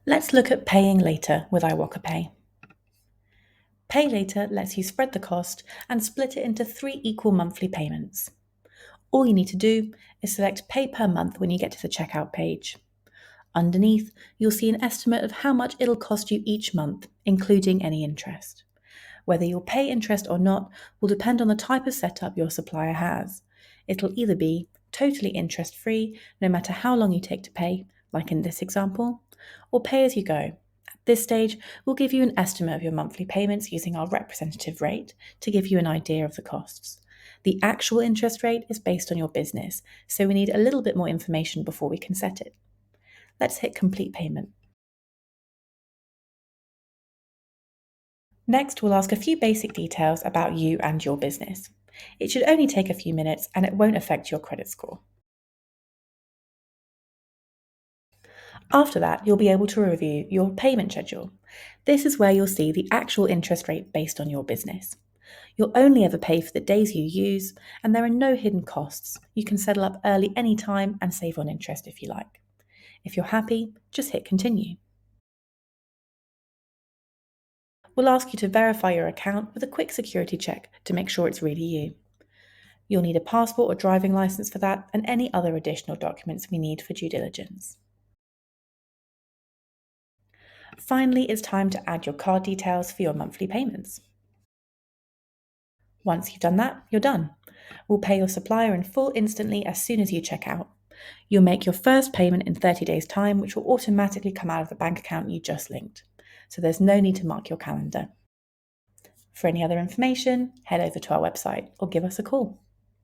Let's look at paying later with iwocaPay. Pay later lets you spread the cost and split it into 3 equal monthly payments. All you need to do is select Pay per month when you get to the checkout page. Underneath, you'll see an estimate of how much it'll cost you each month, including any interest. Whether you'll pay interest or not will depend on the type of setup your supplier has. It'll either be totally interest-free, no matter how long you take to pay, like in this example, or pay as you go. At this stage, we'll give you an estimate of your monthly payments using our representative rate to give you an idea of the costs. The actual interest rate is based on your business, so we need a little bit more information before we can set it. Let's hit complete payment. Next, we'll ask a few basic details about you and your business. It should only take a few minutes and it won't affect your credit score. After that, you'll be able to review your payment schedule. This is where you'll see the actual interest rate based on your business. You'll only ever pay for the days you use, and there are no hidden costs. You can settle up early anytime and save on interest if you like. If you're happy, just hit continue. We'll ask you to verify your account with a quick security check to make sure it's really you. You'll need a passport or driving license for that and any other additional documents we need for due diligence. Finally, it's time to add your card details for your monthly payments. Once you've done that, you're done. We'll pay your supplier in full instantly as soon as you check out. You'll make your first payment in 30 days' time, which will automatically come out of the bank account you just linked. So there's no need to mark your calendar. For any other information, head over to our website or give us a call.